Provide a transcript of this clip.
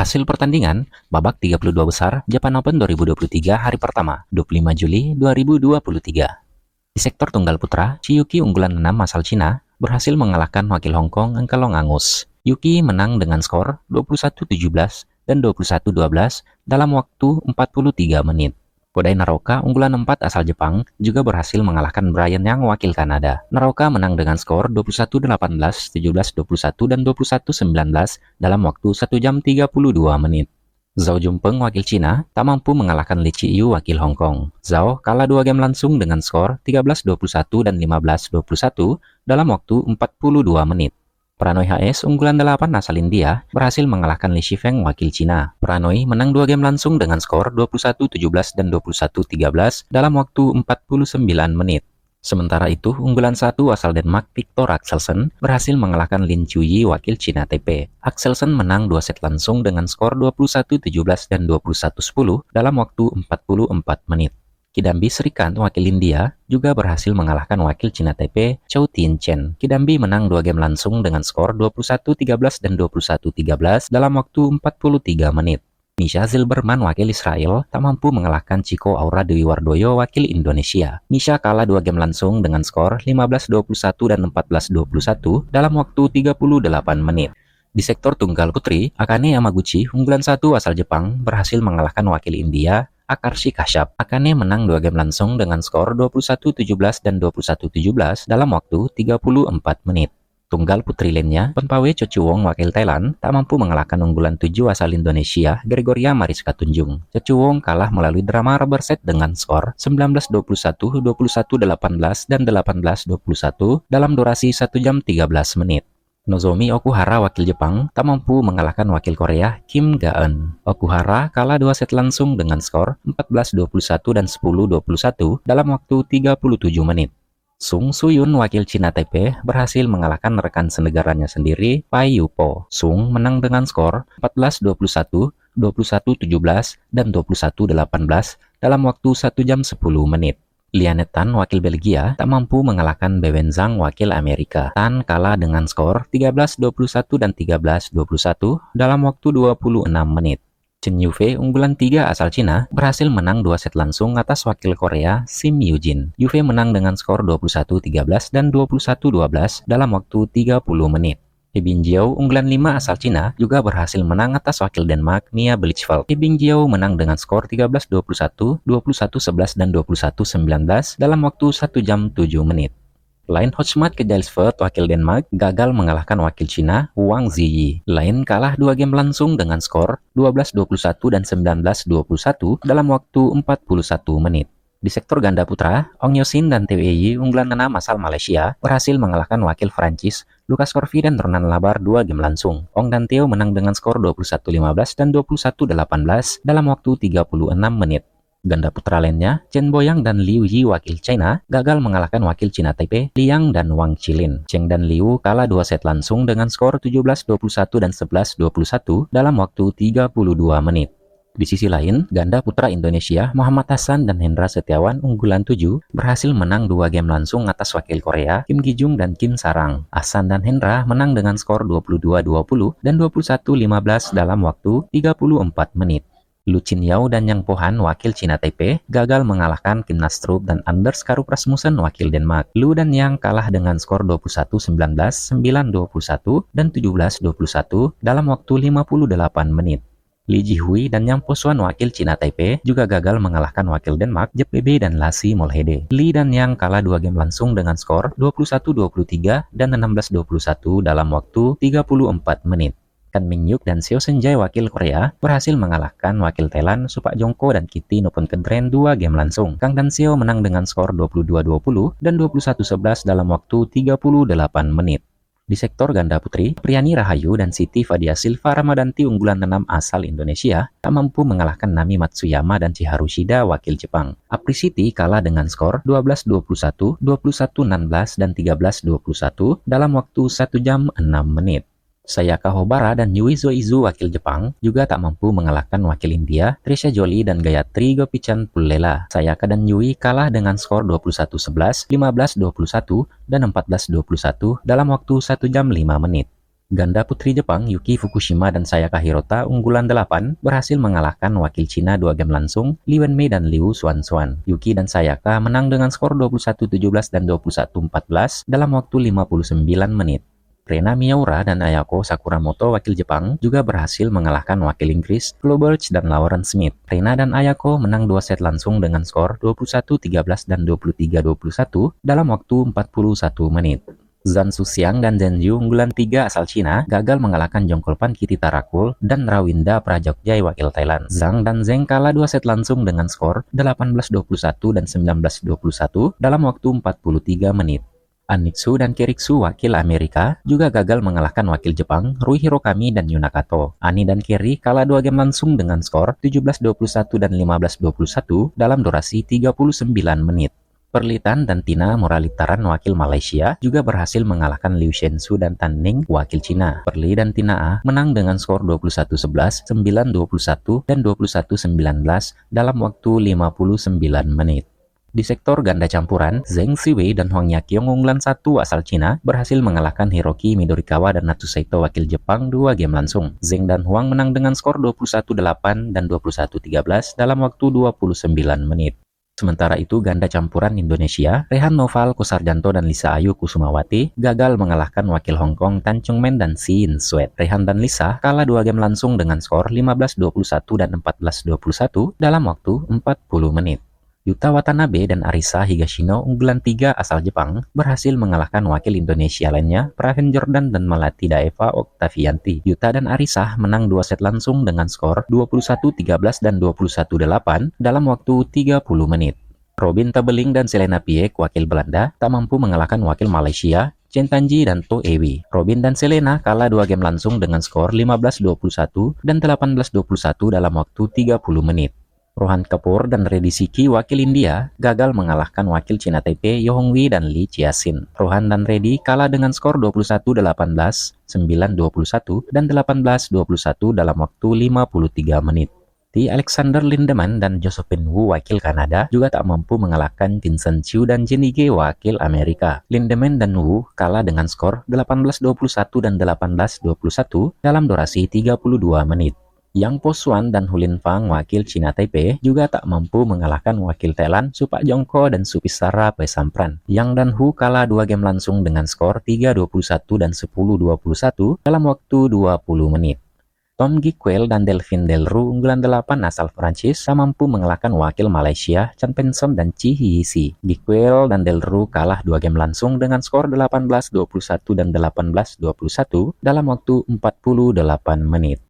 Hasil pertandingan babak 32 besar Japan Open 2023 hari pertama, 25 Juli 2023. Di sektor tunggal putra, Chi Yuki unggulan 6 asal Cina berhasil mengalahkan wakil Hong Kong Engkelong Angus. Yuki menang dengan skor 21-17 dan 21-12 dalam waktu 43 menit. Kodai Naroka unggulan 4 asal Jepang juga berhasil mengalahkan Brian Yang wakil Kanada. Naroka menang dengan skor 21-18, 17-21, dan 21-19 dalam waktu 1 jam 32 menit. Zhao Junpeng wakil Cina tak mampu mengalahkan Li Qiyu wakil Hong Kong. Zhao kalah 2 game langsung dengan skor 13-21 dan 15-21 dalam waktu 42 menit. Pranoi HS unggulan 8 asal India berhasil mengalahkan Li Shifeng wakil Cina. Pranoi menang 2 game langsung dengan skor 21-17 dan 21-13 dalam waktu 49 menit. Sementara itu, unggulan 1 asal Denmark Victor Axelsen berhasil mengalahkan Lin Chuyi wakil Cina Taipei. Axelsen menang 2 set langsung dengan skor 21-17 dan 21-10 dalam waktu 44 menit. Kidambi Srikant wakil India juga berhasil mengalahkan wakil Cina Taipei Chou Tien-chen. Kidambi menang 2 game langsung dengan skor 21-13 dan 21-13 dalam waktu 43 menit. Misha Zilberman wakil Israel tak mampu mengalahkan Chico Aura Dewi Wardoyo wakil Indonesia. Misha kalah 2 game langsung dengan skor 15-21 dan 14-21 dalam waktu 38 menit. Di sektor tunggal putri, Akane Yamaguchi unggulan 1 asal Jepang berhasil mengalahkan wakil India Akarshi Kashyap. Akane menang 2 game langsung dengan skor 21-17 dan 21-17 dalam waktu 34 menit. Tunggal putri lainnya, Ponpawe Chochuwong wakil Thailand tak mampu mengalahkan unggulan 7 asal Indonesia Gregoria Mariska Tunjung. Chochuwong kalah melalui drama rubber set dengan skor 19-21, 21-18, dan 18-21 dalam durasi 1 jam 13 menit. Nozomi Okuhara wakil Jepang tak mampu mengalahkan wakil Korea Kim Ga-eun. Okuhara kalah 2 set langsung dengan skor 14-21 dan 10-21 dalam waktu 37 menit. Sung Suyun wakil Cina Taipei berhasil mengalahkan rekan senegaranya sendiri Pai Yupo. Sung menang dengan skor 14-21, 21-17, dan 21-18 dalam waktu 1 jam 10 menit. Lianet Tan wakil Belgia tak mampu mengalahkan Bewen Zhang wakil Amerika. Tan kalah dengan skor 13-21 dan 13-21 dalam waktu 26 menit. Chen Yufei unggulan 3 asal Cina berhasil menang 2 set langsung atas wakil Korea Sim Yujin. Yufei menang dengan skor 21-13 dan 21-12 dalam waktu 30 menit. He Bingjiao unggulan 5 asal Cina juga berhasil menang atas wakil Denmark Mia Blichfeldt. He Bingjiao menang dengan skor 13-21, 21-11, dan 21-19 dalam waktu 1 jam 7 menit. Lain Hochmat Kejelsfeld wakil Denmark gagal mengalahkan wakil Cina Wang Ziyi. Lain kalah 2 game langsung dengan skor 12-21 dan 19-21 dalam waktu 41 menit. Di sektor ganda putra, Ong Yosin dan Teo Yi unggulan 6 asal Malaysia berhasil mengalahkan wakil Prancis Lucas Corvi dan Ronan Labar 2 game langsung. Ong dan Teo menang dengan skor 21-15 dan 21-18 dalam waktu 36 menit. Ganda putra lainnya, Chen Boyang dan Liu Yi wakil China gagal mengalahkan wakil Cina Taipei Liang dan Wang Qilin. Cheng dan Liu kalah 2 set langsung dengan skor 17-21 dan 11-21 dalam waktu 32 menit. Di sisi lain, ganda putra Indonesia Muhammad Hassan dan Hendra Setiawan unggulan 7 berhasil menang 2 game langsung atas wakil Korea Kim Gi-jung dan Kim Sarang. Hassan dan Hendra menang dengan skor 22-20 dan 21-15 dalam waktu 34 menit. Lu Chin Yao dan Yang Pohan wakil Cina Taipei gagal mengalahkan Kim Nastrup dan Anders Karup Rasmussen wakil Denmark. Lu dan Yang kalah dengan skor 21-19, 9-21, dan 17-21 dalam waktu 58 menit. Li Jihui dan Yang Posuan wakil Cina Taipei juga gagal mengalahkan wakil Denmark Jep Bebe dan Lassie Molhede. Li dan Yang kalah 2 game langsung dengan skor 21-23 dan 16-21 dalam waktu 34 menit. Kan Minhyuk dan Seo Seung-jae wakil Korea berhasil mengalahkan wakil Thailand Supak Jongko dan Kitty Noponkendren 2 game langsung. Kang dan Seo menang dengan skor 22-20 dan 21-11 dalam waktu 38 menit. Di sektor ganda putri, Priani Rahayu dan Siti Fadia Silva Ramadanti unggulan 6 asal Indonesia tak mampu mengalahkan Nami Matsuyama dan Chiharu Shida wakil Jepang. Apri Siti kalah dengan skor 12-21, 21-16, dan 13-21 dalam waktu 1 jam 6 menit. Sayaka Hobara dan Yui Zoizu wakil Jepang juga tak mampu mengalahkan wakil India Trisha Jolie dan Gayatri Gopichan Pullela. Sayaka dan Yui kalah dengan skor 21-11, 15-21, dan 14-21 dalam waktu 1 jam 5 menit. Ganda putri Jepang Yuki Fukushima dan Sayaka Hirota unggulan 8 berhasil mengalahkan wakil Cina 2 game langsung Li Wenmei dan Liu Xuanxuan. Yuki dan Sayaka menang dengan skor 21-17 dan 21-14 dalam waktu 59 menit. Rena Miyaura dan Ayako Sakuramoto wakil Jepang juga berhasil mengalahkan wakil Inggris Flo Birch dan Lauren Smith. Rena dan Ayako menang 2 set langsung dengan skor 21-13 dan 23-21 dalam waktu 41 menit. Zhang Suxiang dan Zheng Yu unggulan 3 asal Cina gagal mengalahkan Jongkolpan Kiritarakul dan Rawinda Prajogjai wakil Thailand. Zhang dan Zheng kalah 2 set langsung dengan skor 18-21 dan 19-21 dalam waktu 43 menit. Anitsu dan Keriksu wakil Amerika juga gagal mengalahkan wakil Jepang Rui Hirokami dan Yunakato. Ani dan Kerry kalah 2 game langsung dengan skor 17-21 dan 15-21 dalam durasi 39 menit. Perlitan dan Tina Muralitaran wakil Malaysia juga berhasil mengalahkan Liu Shensu dan Tan Ning wakil Cina. Perli dan Tina A menang dengan skor 21-11, 9-21, dan 21-19 dalam waktu 59 menit. Di sektor ganda campuran, Zheng Siwei dan Huang Yaqiong unggulan 1 asal Cina berhasil mengalahkan Hiroki Midorikawa dan Natsu Saito wakil Jepang 2 game langsung. Zheng dan Huang menang dengan skor 21-8 dan 21-13 dalam waktu 29 menit. Sementara itu, ganda campuran Indonesia, Rehan Noval Kusarjanto dan Lisa Ayu Kusumawati gagal mengalahkan wakil Hong Kong Tan Chong Men dan Sin Sweat. Rehan dan Lisa kalah 2 game langsung dengan skor 15-21 dan 14-21 dalam waktu 40 menit. Yuta Watanabe dan Arisa Higashino unggulan 3 asal Jepang berhasil mengalahkan wakil Indonesia lainnya, Praven Jordan dan Melati Daeva Oktavianti. Yuta dan Arisa menang 2 set langsung dengan skor 21-13 dan 21-8 dalam waktu 30 menit. Robin Tabeling dan Selena Piek wakil Belanda tak mampu mengalahkan wakil Malaysia, Chen Tanji dan To Ewi. Robin dan Selena kalah 2 game langsung dengan skor 15-21 dan 18-21 dalam waktu 30 menit. Rohan Kapoor dan Reddy Siki wakil India gagal mengalahkan wakil Cina Taipei Yo Hongwei dan Lee Chia-sin. Rohan dan Reddy kalah dengan skor 21-18, 9-21, dan 18-21 dalam waktu 53 menit. T. Alexander Lindemann dan Josephine Wu wakil Kanada juga tak mampu mengalahkan Vincent Chiu dan Jenny Ge wakil Amerika. Lindemann dan Wu kalah dengan skor 18-21 dan 18-21 dalam durasi 32 menit. Yang Po Xuan dan Hulin Fang wakil Cina Taipei juga tak mampu mengalahkan wakil Thailand Supak Jongko dan Supisara Pesampran. Yang dan Hu kalah 2 game langsung dengan skor 3-21 dan 10-21 dalam waktu 20 menit. Tom Gikwel dan Delphine Delru unggulan 8 asal Prancis tak mampu mengalahkan wakil Malaysia Chan Penson dan Chi Hiyisi. Gikwel dan Delru kalah 2 game langsung dengan skor 18-21 dan 18-21 dalam waktu 48 menit.